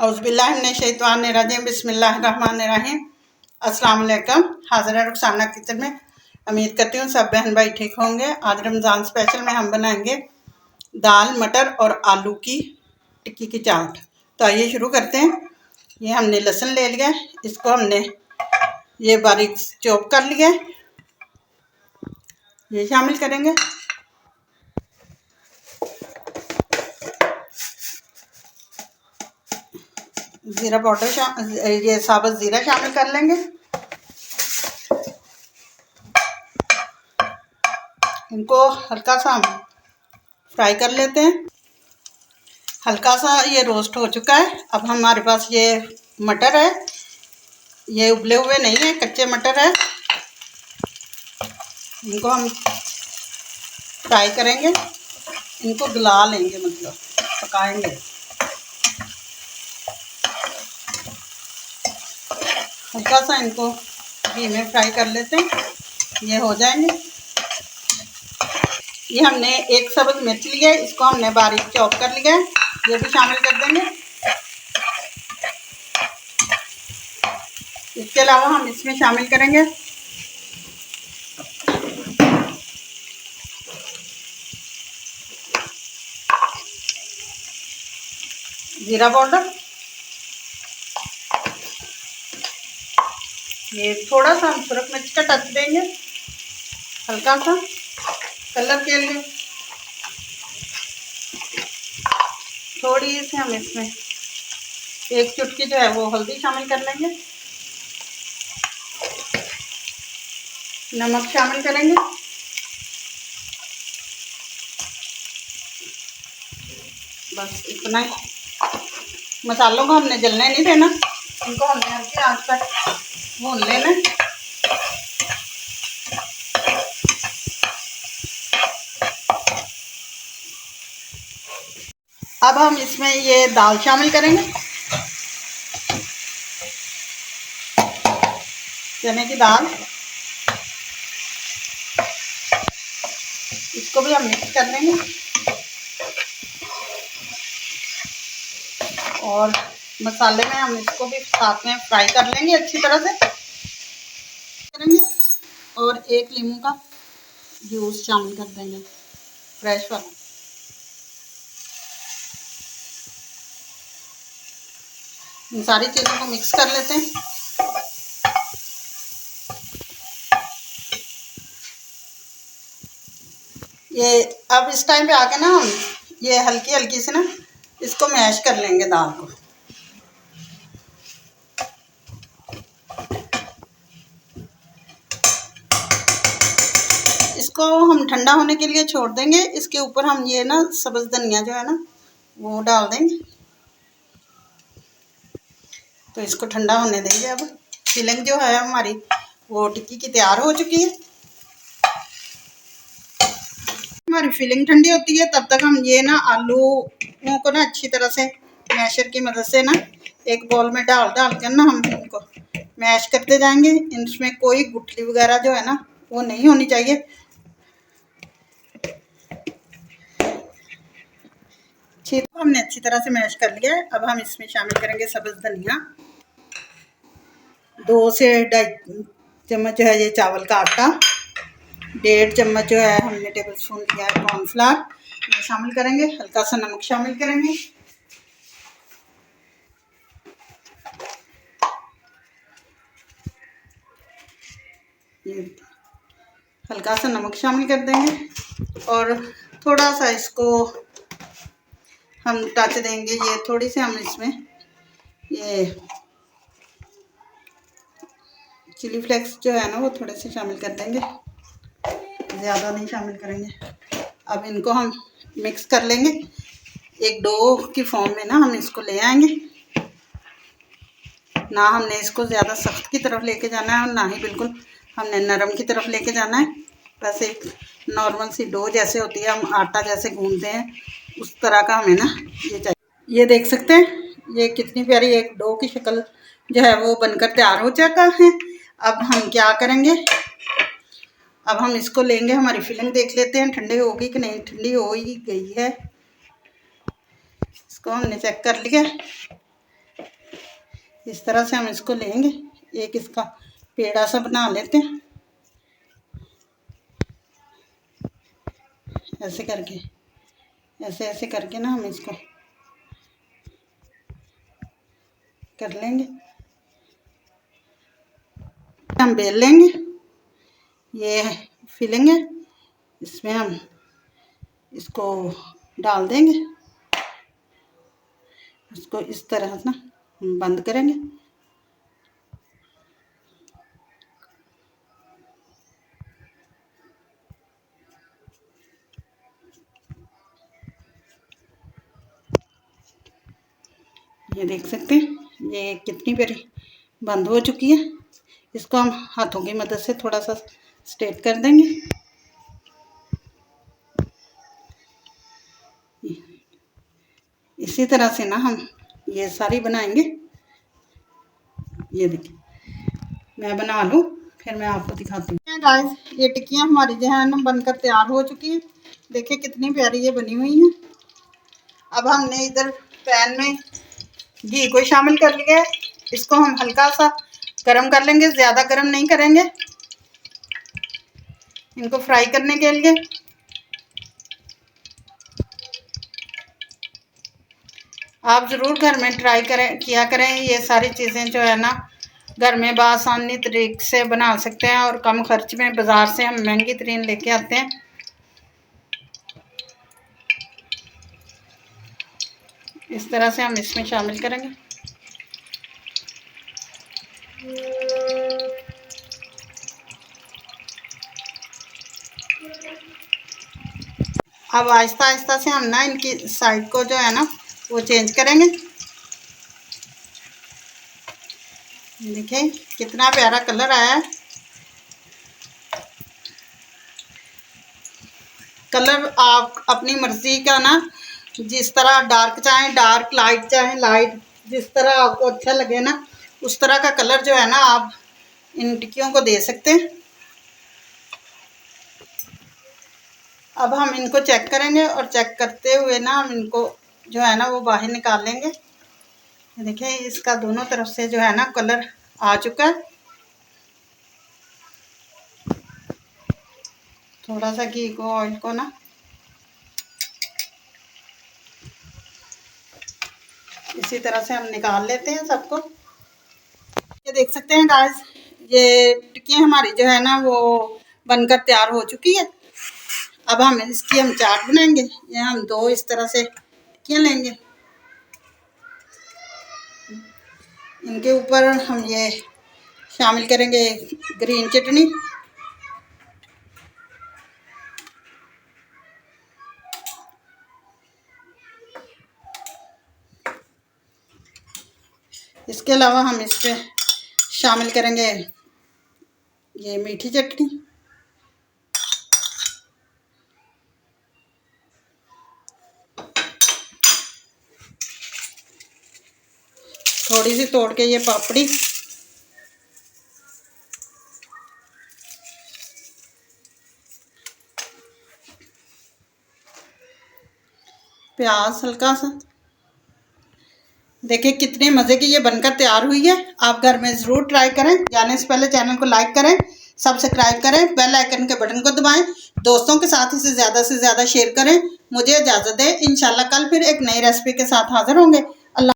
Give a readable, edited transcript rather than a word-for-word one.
औज़ुबिल्लाहिमिनश्शैतानिर्रजीम बिस्मिल्लाहिर्रहमानिर्रहीम। अस्सलाम वालेकुम। हाज़िर है रुखसाना किचन में। उम्मीद करती हूँ सब बहन भाई ठीक होंगे। आज रमज़ान स्पेशल में हम बनाएंगे दाल मटर और आलू की टिक्की की चाट। तो आइए शुरू करते हैं। ये हमने लहसुन ले लिया, इसको हमने ये बारीक चॉप कर लिया, ये शामिल करेंगे। ज़ीरा पाउडर ये साबुत ज़ीरा शामिल कर लेंगे। इनको हल्का सा हम फ्राई कर लेते हैं। हल्का सा ये रोस्ट हो चुका है। अब हमारे पास ये मटर है, ये उबले हुए नहीं है, कच्चे मटर है। इनको हम फ्राई करेंगे, इनको गला लेंगे, मतलब पकाएंगे। हल्का सा इनको घी में फ्राई कर लेते हैं, ये हो जाएंगे। ये हमने एक सब्ज़ मिर्च लिया है, इसको हमने बारीक चॉप कर लिया है, ये भी शामिल कर देंगे। इसके अलावा हम इसमें शामिल करेंगे ज़ीरा पाउडर, ये थोड़ा सा हम सुरख मिर्च का टच देंगे, हल्का सा कलर के लिए। थोड़ी सी हम इसमें एक चुटकी जो है वो हल्दी शामिल कर लेंगे। नमक शामिल करेंगे। बस इतना ही। मसालों को हमने जलने नहीं देना, इनको हमने हल्की आंच पर भून लेना। अब हम इसमें ये दाल शामिल करेंगे, चने की दाल। इसको भी हम मिक्स कर लेंगे और मसाले में हम इसको भी साथ में फ्राई कर लेंगे अच्छी तरह से करेंगे। और एक नींबू का जूस शामिल कर देंगे, फ्रेश वाला। इन सारी चीज़ों को मिक्स कर लेते हैं। ये अब इस टाइम पे आके ना हम ये हल्की हल्की से ना इसको मैश कर लेंगे दाल को। इसको हम ठंडा होने के लिए छोड़ देंगे। इसके ऊपर हम ये ना सब्ज़ धनिया जो है ना वो डाल देंगे। तो इसको ठंडा होने देंगे। अब फिलिंग जो है हमारी वो टिक्की की तैयार हो चुकी है। हमारी फिलिंग ठंडी होती है तब तक हम ये ना आलूओं को ना अच्छी तरह से मैशर की मदद से ना एक बॉल में डाल कर ना हम इनको मैश करते जाएंगे। इसमें कोई गुठली वगैरह जो है ना वो नहीं होनी चाहिए। तो हमने अच्छी तरह से मैश कर लिया है। अब हम इसमें शामिल करेंगे सब्ज़ धनिया। 2 से 2.5 चम्मच जो है ये चावल का आटा। 1.5 चम्मच जो है हमने टेबल स्पून लिया है कॉर्नफ्लावर, ये शामिल करेंगे। हल्का सा नमक शामिल करेंगे। ये हल्का सा नमक शामिल कर देंगे और थोड़ा सा इसको हम टच देंगे। ये थोड़ी सी हम इसमें ये चिली फ्लेक्स जो है ना वो थोड़े से शामिल कर देंगे, ज़्यादा नहीं शामिल करेंगे। अब इनको हम मिक्स कर लेंगे। एक डो की फॉर्म में ना हम इसको ले आएंगे। ना हमने इसको ज़्यादा सख्त की तरफ लेके जाना है और ना ही बिल्कुल हमने नरम की तरफ लेके जाना है। बस एक नॉर्मल सी डो जैसे होती है, हम आटा जैसे गूंथते हैं उस तरह का हमें ना ये चाहिए। ये देख सकते हैं ये कितनी प्यारी एक डो की शक्ल जो है वो बनकर तैयार हो चुका है। अब हम क्या करेंगे, अब हम इसको लेंगे। हमारी फिलिंग देख लेते हैं ठंडी होगी कि नहीं। ठंडी हो ही गई है, इसको हमने चेक कर लिया। इस तरह से हम इसको लेंगे, एक इसका पेड़ा सा बना लेते हैं ऐसे करके, ऐसे ऐसे करके ना हम इसको कर लेंगे। हम बेल लेंगे, ये फिलिंग है, इसमें हम इसको डाल देंगे, इसको इस तरह ना हम बंद करेंगे। ये देख सकते हैं ये कितनी प्यारी बंद हो चुकी है। इसको हम हाथों की मदद से थोड़ा सा स्ट्रेट कर देंगे। इसी तरह से ना हम ये सारी बनाएंगे। ये देखिए मैं बना लूँ फिर मैं आपको दिखाती हूँ। गाइस ये टिक्कियाँ हमारी जो है ना बनकर तैयार हो चुकी हैं। देखिए कितनी प्यारी ये बनी हुई हैं। अब हमने इधर पैन में घी को शामिल कर लिया है। इसको हम हल्का सा गरम कर लेंगे, ज़्यादा गरम नहीं करेंगे इनको फ्राई करने के लिए। आप ज़रूर घर में ट्राई किया करें। ये सारी चीज़ें जो है ना घर में बआसानी तरीके से बना सकते हैं और कम खर्च में। बाज़ार से हम महंगी तरीन लेके आते हैं। इस तरह से हम इसमें शामिल करेंगे। अब आहिस्ता आहिस्ता से हम ना इनकी साइड को जो है ना वो चेंज करेंगे। देखिए कितना प्यारा कलर आया है। कलर आप अपनी मर्जी का ना जिस तरह डार्क चाहें डार्क, लाइट चाहें लाइट, जिस तरह आपको अच्छा लगे ना उस तरह का कलर जो है ना आप इन टिक्कियों को दे सकते हैं। अब हम इनको चेक करेंगे और चेक करते हुए ना हम इनको जो है ना वो बाहर निकाल लेंगे। देखिए इसका दोनों तरफ से जो है ना कलर आ चुका है। थोड़ा सा घी को ऑयल को ना इसी तरह से हम निकाल लेते हैं सबको। ये देख सकते हैं गाइस ये टिक्कियाँ हमारी जो है ना वो बनकर तैयार हो चुकी है। अब हम इसकी चाट बनाएंगे। ये हम दो इस तरह से टिक्कियाँ लेंगे, इनके ऊपर हम ये शामिल करेंगे ग्रीन चटनी। इसके अलावा हम इस पे शामिल करेंगे ये मीठी चटनी। थोड़ी सी तोड़ के ये पापड़ी, प्याज हल्का सा। देखिए कितने मज़े की ये बनकर तैयार हुई है। आप घर में ज़रूर ट्राई करें। जाने से पहले चैनल को लाइक करें, सब्सक्राइब करें, बेल आइकन के बटन को दबाएं, दोस्तों के साथ इसे ज़्यादा से ज़्यादा शेयर करें। मुझे इजाज़त दें। इंशाल्लाह कल फिर एक नई रेसिपी के साथ हाजिर होंगे।